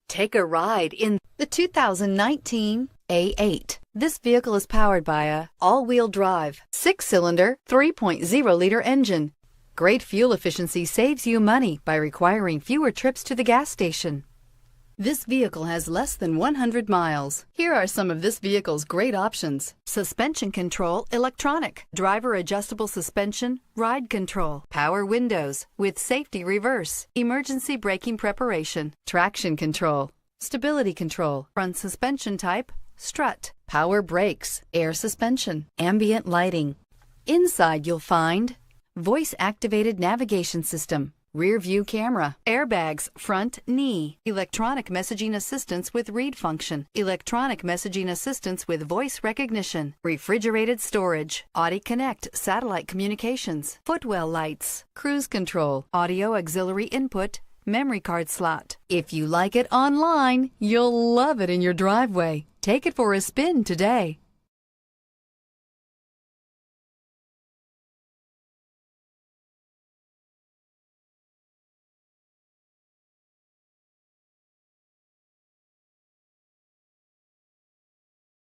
Take a ride in the 2019 A8. This vehicle is powered by a all-wheel drive, 6-cylinder, 3.0-liter engine. Great fuel efficiency saves you money by requiring fewer trips to the gas station. This vehicle has less than 100 miles. Here are some of this vehicle's great options: suspension control, electronic, driver adjustable suspension, ride control, power windows with safety reverse, emergency braking preparation, traction control, stability control, front suspension type, strut, power brakes, air suspension, ambient lighting. Inside you'll find voice-activated navigation system, rear view camera, airbags, front knee, electronic messaging assistance with read function, electronic messaging assistance with voice recognition, refrigerated storage, Audi Connect satellite communications, footwell lights, cruise control, audio auxiliary input, memory card slot. If you like it online, you'll love it in your driveway. Take it for a spin today.